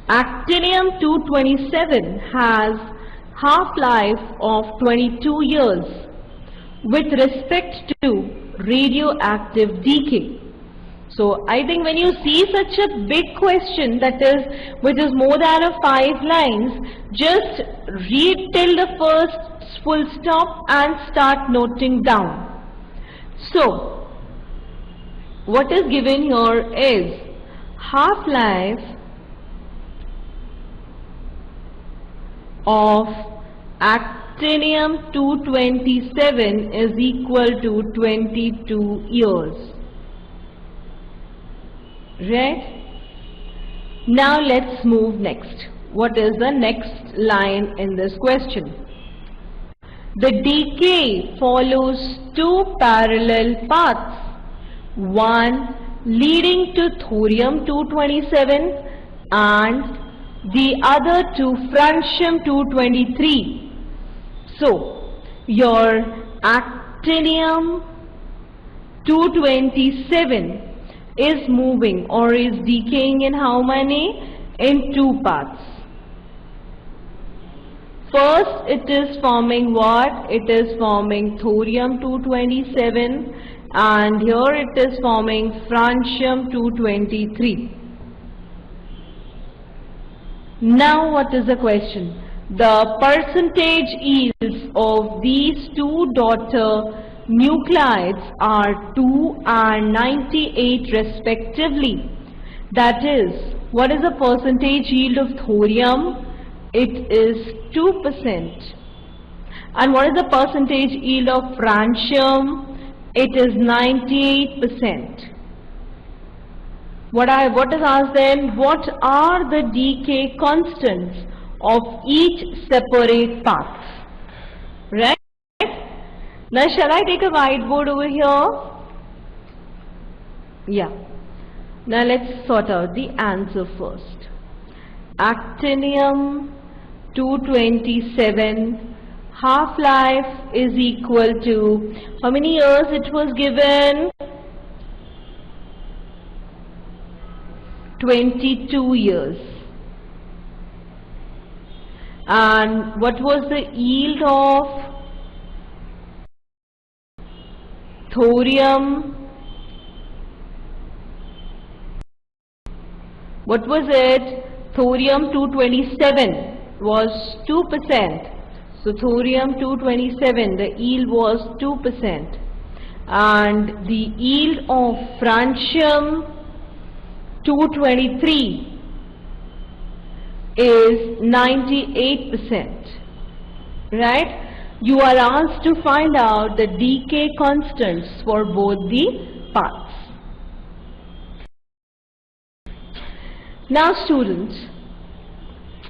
Actinium-227 has half-life of 22 years with respect to radioactive decay. So I think when you see such a big question which is more than 5 lines, just read till the first full stop and start noting down. So what is given here is half-life of actinium-227 is equal to 22 years. Right? Now let's move next. What is the next line in this question? The decay follows two parallel paths, one leading to thorium-227 and the other to francium-223. So your actinium-227 is moving or is decaying in how many? In two parts. First it is forming what? It is forming thorium-227 and here it is forming francium-223. Now what is the question? The percentage yields of these two daughter nuclides are 2 and 98 respectively. That is, what is the percentage yield of thorium? It is 2%. And what is the percentage yield of francium? It is 98%. What is asked then? What are the decay constants of each separate path? Right? Now shall I take a whiteboard over here? Yeah. Now let's sort out the answer first. Actinium-227 half-life is equal to, how many years it was given? 22 years. And what was the yield of thorium? What was it? Thorium-227 was 2%. So thorium-227, the yield was 2%. And the yield of francium-223 is 98%. Right? You are asked to find out the decay constants for both the paths. Now students,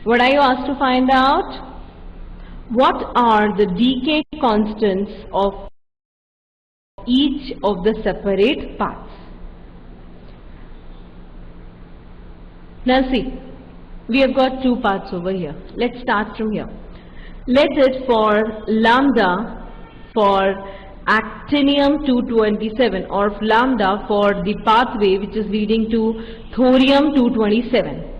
what are you asked to find out? What are the decay constants of each of the separate paths? Now see, we have got two paths over here. Let's start from here. Let it for lambda for actinium-227 or lambda for the pathway which is leading to thorium-227.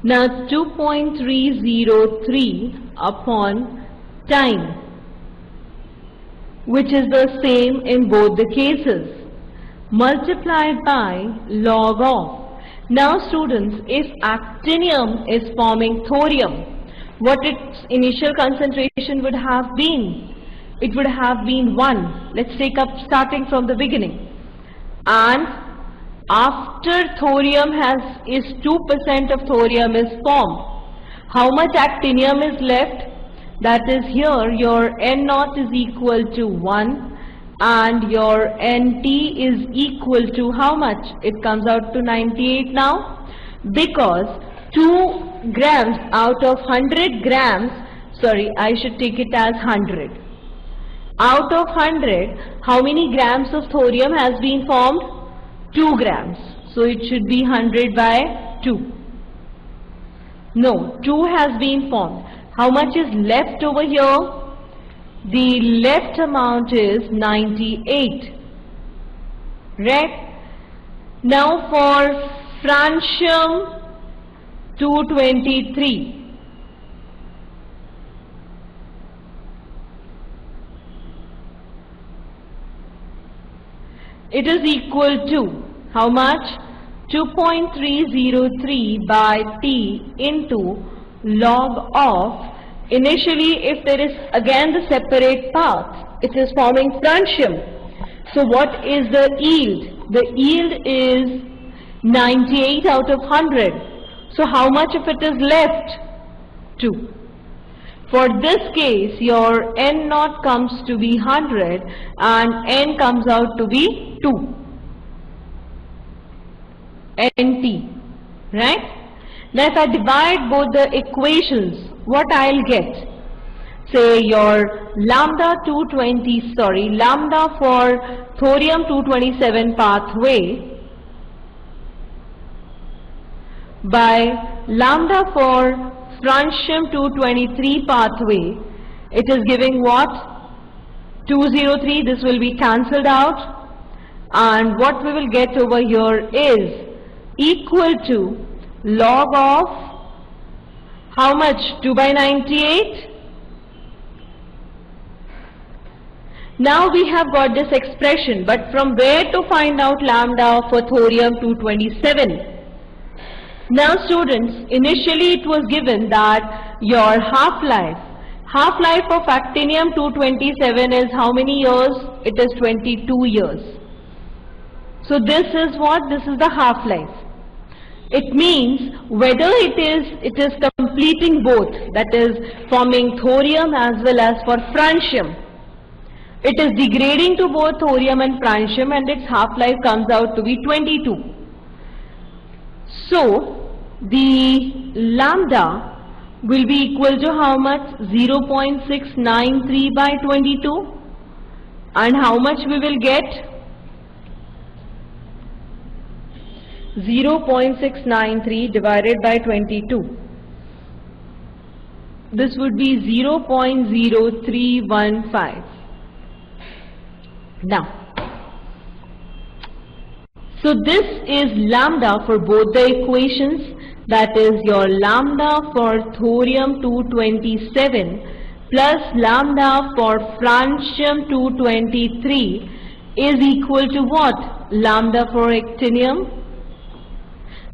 Now 2.303 upon time, which is the same in both the cases, multiplied by log of. Now students, if actinium is forming thorium, what its initial concentration would have been? It would have been 1. Let's take up starting from the beginning. And after thorium is 2% of thorium is formed, how much actinium is left? That is here your N0 is equal to 1 and your NT is equal to how much? It comes out to 98 now, because 2 grams out of 100 grams, sorry, I should take it as 100. Out of 100, how many grams of thorium has been formed? 2 grams. So it should be 100 by 2. No, 2 has been formed. How much is left over here? The left amount is 98. right? Now for francium 223. It is equal to how much? 2.303 by T into log of, initially if there is again the separate path, it is forming francium. So what is the yield? The yield is 98 out of 100. So how much of it is left? 2. For this case, your N naught comes to be 100 and N comes out to be 2. NT, right? Now if I divide both the equations, what I'll get? Say your lambda for thorium 227 pathway by lambda for francium 223 pathway, it is giving what? 203. This will be cancelled out, and what we will get over here is equal to log of how much? 2 by 98. Now we have got this expression, but from where to find out lambda for thorium 227? Now students, initially it was given that your half-life of actinium 227 is how many years? It is 22 years. So this is what? This is the half-life. It means whether it is completing both, that is forming thorium as well as for francium. It is degrading to both thorium and francium and its half-life comes out to be 22. So the lambda will be equal to how much? 0.693 by 22. And how much we will get? 0.693 divided by 22. This would be 0.0315. Now, so this is lambda for both the equations, that is your lambda for thorium 227 plus lambda for francium 223 is equal to what? Lambda for actinium.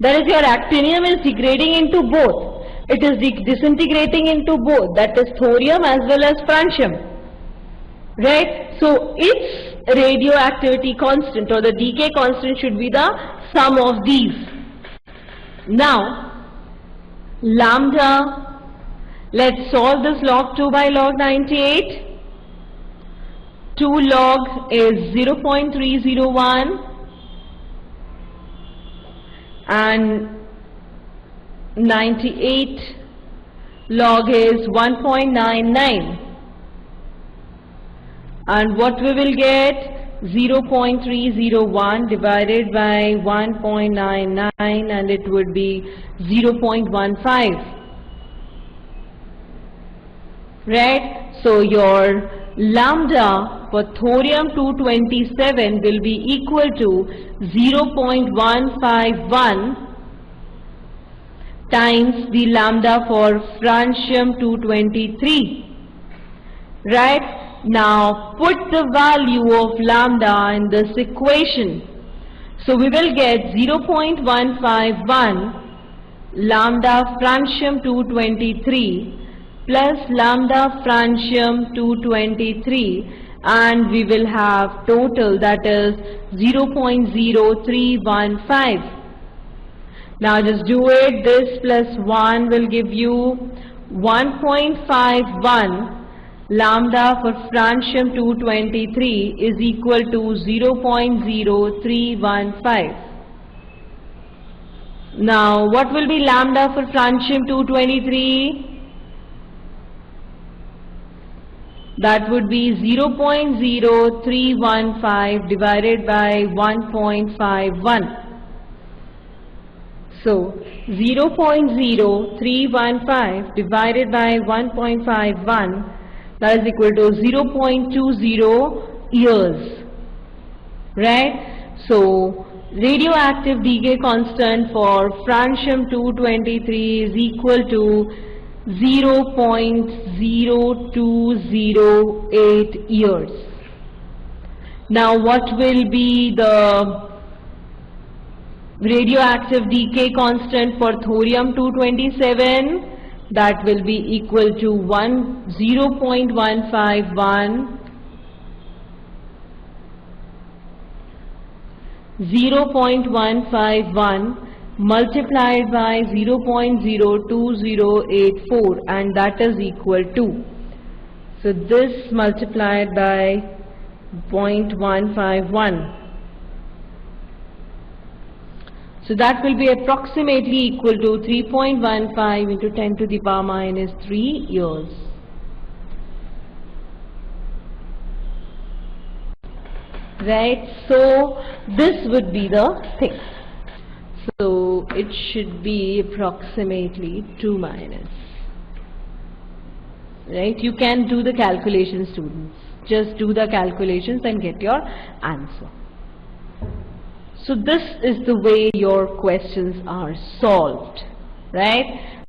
That is, your actinium is degrading into both. It is disintegrating into both, that is thorium as well as francium. Right? So its radioactivity constant or the decay constant should be the sum of these. Now, lambda, let's solve this log 2 by log 98. 2 log is 0.301 and 98 log is 1.99. And what we will get? 0.301 divided by 1.99 and it would be 0.15. Right? So your lambda for thorium 227 will be equal to 0.151 times the lambda for francium 223. Right? Now put the value of lambda in this equation. So we will get 0.151 lambda francium 223 plus lambda francium 223, and we will have total, that is 0.0315. Now just do it. This plus 1 will give you 1.51 lambda for francium 223 is equal to 0.0315. Now what will be lambda for francium 223? That would be 0.0315 divided by 1.51. So 0.0315 divided by 1.51, that is equal to 0.20 years. Right? So radioactive decay constant for francium 223 is equal to 0.0208 years. Now what will be the radioactive decay constant for thorium 227? That will be equal to 0.151 multiplied by 0.02084, and that is equal to, so this multiplied by 0.151, so that will be approximately equal to 3.15 into 10 to the power minus 3 years. Right, so this would be the thing. So it should be approximately 2 minus. Right, you can do the calculations, students. Just do the calculations and get your answer. So this is the way your questions are solved, right?